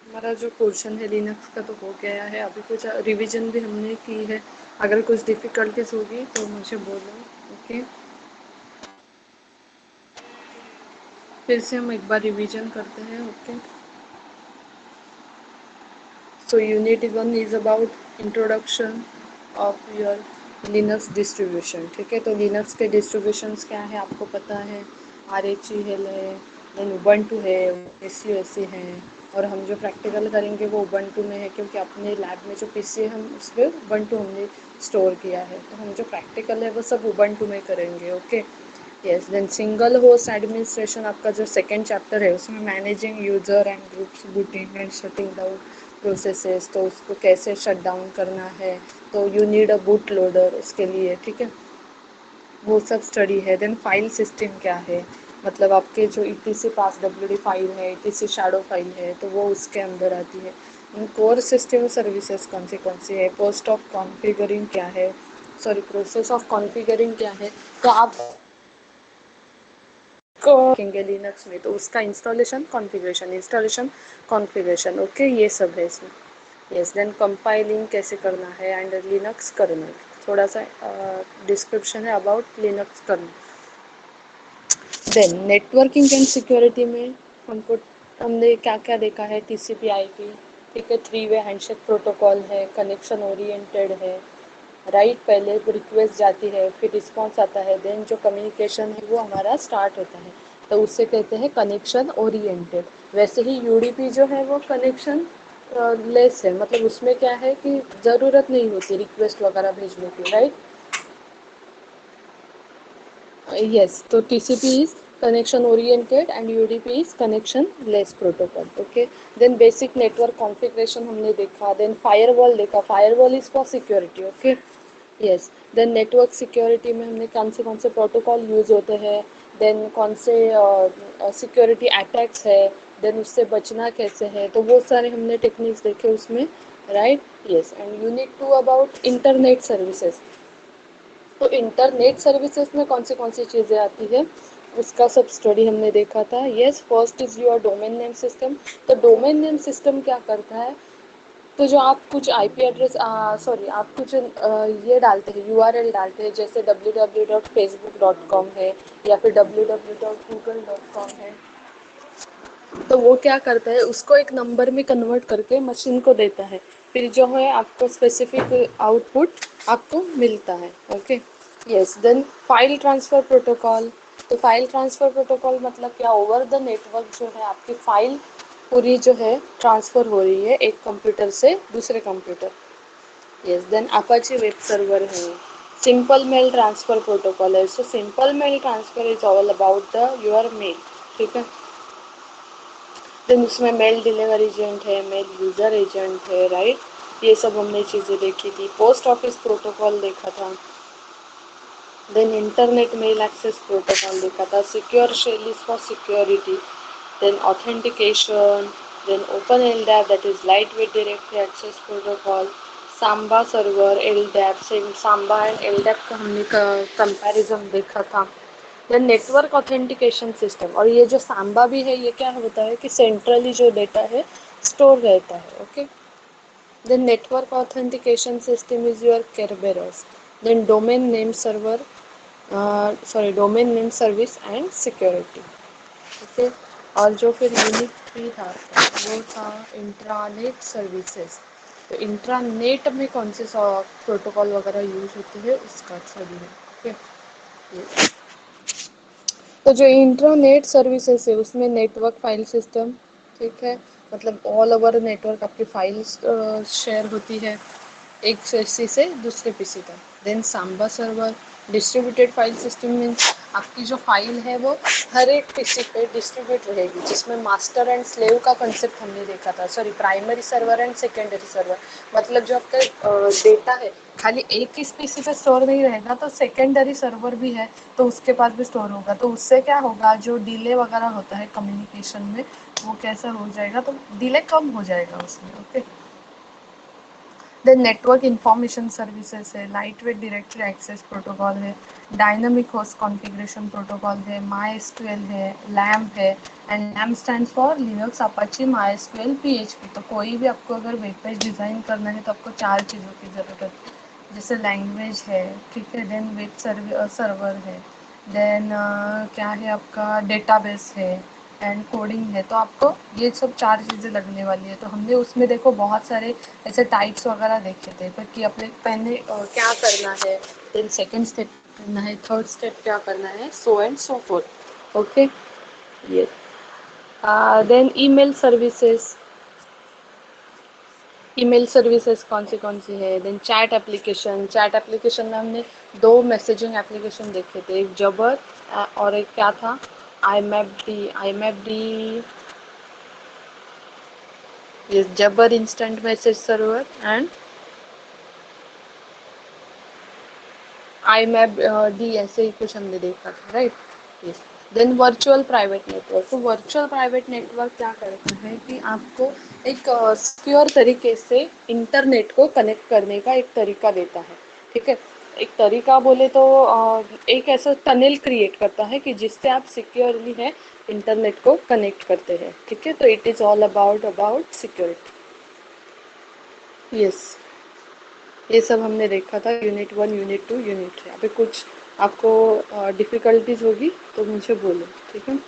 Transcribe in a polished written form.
हमारा जो पोर्शन है लिनक्स का तो हो गया है, अभी कुछ रिवीजन भी हमने की है। अगर कुछ डिफ़िकल्टीज होगी तो मुझे बोलो। ओके, फिर से हम एक बार रिवीजन करते हैं। Okay, so unit 1 is about introduction of your Linux distribution. ठीक है, तो लिनक्स के डिस्ट्रीब्यूशंस क्या है आपको पता है। आर एच ई हेल है, देन उबंटू है, एस यू एस सी है, और हम जो प्रैक्टिकल करेंगे वो उबंटू में है, क्योंकि अपने लैब में जो पीसी है हम उस पर उबंटू हमने स्टोर किया है, तो हम जो प्रैक्टिकल है वो सब उबंटू में करेंगे। Okay, yes, then single host administration आपका जो सेकेंड चैप्टर है उसमें managing user and groups, booting and shutting down processes, तो उसको कैसे शट डाउन करना है, तो you need a boot loader उसके लिए। ठीक है, वो सब स्टडी है। देन फाइल सिस्टम क्या है, मतलब आपके जो ETC पास WD फाइल है, ETC शैडो फाइल है, तो वो उसके अंदर आती है। कोर सिस्टम सर्विसेज कौन सी है, पोस्ट ऑफ कॉन्फ़िगरिंग क्या है, सॉरी प्रोसेस ऑफ कॉन्फ़िगरिंग क्या है, तो आप को देखेंगे लिनक्स में, तो उसका इंस्टॉलेशन कॉन्फ़िगरेशन, ओके, ये सब है इसमें। यस, देन कंपाइलिंग कैसे करना है, एंड लिनक्स कर्नल, थोड़ा सा डिस्क्रिप्शन है about Linux kernel. Then networking and security में हमको हमने क्या क्या देखा है, TCP IP, ठीक है, 3 वे हैंडशेक प्रोटोकॉल है, कनेक्शन ओरिएंटेड है, राइट, पहले रिक्वेस्ट जाती है फिर रिस्पॉन्स आता है, देन जो कम्युनिकेशन है वो हमारा स्टार्ट होता है, तो उससे कहते हैं कनेक्शन ओरिएंटेड। वैसे ही UDP जो है वो कनेक्शन लेस है, मतलब उसमें क्या है कि ज़रूरत नहीं होती रिक्वेस्ट वगैरह भेजने की, right. Yes, so TCP is connection oriented and UDP is connection less protocol. Okay. Then basic network configuration हमने देखा, then firewall देखा, firewall is for security. Okay. Yes. Then network security में हमने कौन से protocol use होते हैं, then कौन से security attacks है, then उससे बचना कैसे है, तो वो सारे हमने techniques देखे उसमें, right? Yes. And unit 2 about internet services. तो इंटरनेट सर्विसेज में कौन सी चीज़ें आती है उसका सब स्टडी हमने देखा था। Yes, first is your domain name system. तो डोमेन नेम सिस्टम क्या करता है, तो जो आप कुछ IP एड्रेस, सॉरी, आप कुछ ये डालते हैं, URL डालते हैं, जैसे www.facebook.com है या फिर www.google.com है, तो वो क्या करता है उसको एक नंबर में कन्वर्ट करके मशीन को देता है, फिर जो है आपको स्पेसिफिक आउटपुट आपको मिलता है। Okay, yes, then file transfer protocol. तो फाइल ट्रांसफ़र प्रोटोकॉल मतलब क्या, ओवर द नेटवर्क जो है आपकी फ़ाइल पूरी जो है ट्रांसफ़र हो रही है एक कंप्यूटर से दूसरे computer. Yes, then Apache web server है, सिंपल मेल ट्रांसफ़र प्रोटोकॉल है। So simple mail transfer is all about the your mail. ठीक है, देन उसमें मेल डिलीवरी एजेंट है, मेल यूज़र एजेंट है, राइट, ये सब हमने चीज़ें देखी थी। पोस्ट ऑफिस प्रोटोकॉल देखा था, then internet mail access protocol देखा था, secure shell is for security, then authentication, then open LDAP that is lightweight directory access protocol, Samba server, LDAP से सांबा एंड LDAP का हमने कंपैरिजन देखा था। Then network authentication system, और ये जो सांबा भी है ये क्या होता है कि सेंट्रली जो डेटा है स्टोर रहता है। Okay, then network authentication system is your Kerberos, then domain name server, domain name service and security। Okay, और जो फिर यूनिट 3 था वो था इंट्रानेट सर्विसेज। तो इंट्रानेट में कौन से प्रोटोकॉल वगैरह यूज होते हैं उसका स्टडी है। ओके, तो जो इंट्रानेट सर्विसेज है उसमें नेटवर्क फाइल सिस्टम, ठीक है, मतलब ऑल ओवर नेटवर्क आपकी फाइल्स शेयर होती है एक पीसी से दूसरे पीसी तक। Then Samba server, distributed file system means आपकी जो फाइल है वो हर एक पीसी पे डिस्ट्रीब्यूट रहेगी, जिसमें मास्टर एंड स्लेव का कंसेप्ट हमने देखा था, sorry primary server and secondary server. मतलब जो आपका डेटा है खाली एक ही पीसी पे स्टोर नहीं रहेगा, तो सेकेंडरी सर्वर भी है तो उसके पास भी स्टोर होगा। तो उससे क्या होगा, जो डिले वगैरह होता है कम्युनिकेशन में वो कैसा हो जाएगा, तो डिले कम हो जाएगा उसमें। Okay, then network information services है, lightweight directory access protocol है, डायनामिक होस्ट कॉन्फ़िगरेशन प्रोटोकॉल है, MySQL है, लैम्प है। And LAMP stands for Linux Apache MySQL PHP। तो कोई भी आपको अगर वेब पेज डिज़ाइन करना है तो आपको 4 चीज़ों की ज़रूरत है, जैसे लैंग्वेज है, ठीक है, देन वेब सर्वर है, देन क्या है आपका डेटाबेस है, एंड कोडिंग है। तो आपको ये सब 4 चीज़ें लगने वाली है। तो हमने उसमें देखो बहुत सारे ऐसे टाइप्स वगैरह देखे थे, पर कि अपने पहले क्या करना है, देन सेकंड स्टेप करना है, थर्ड स्टेप क्या करना है, so and so fourth. Okay, ये देन ईमेल सर्विसेज कौन सी है, देन चैट एप्लीकेशन में हमने 2 मैसेजिंग एप्लीकेशन देखे थे, एक जबर और एक क्या था, आई मैप डी, ये Jabber instant message server and IMAP D, ऐसे ही कुछ हमने देखा था, right. Yes, then virtual private network. तो वर्चुअल प्राइवेट नेटवर्क क्या करता है कि आपको एक सिक्योर तरीके से इंटरनेट को कनेक्ट करने का एक तरीका देता है, ठीक है। एक तरीका बोले तो एक ऐसा टनल क्रिएट करता है कि जिससे आप सिक्योरली है इंटरनेट को कनेक्ट करते हैं, ठीक है। तो it is all about security. Yes, ये सब हमने देखा था यूनिट 1, यूनिट 2, यूनिट 3। अभी कुछ आपको डिफ़िकल्टीज होगी तो मुझे बोलो, ठीक है।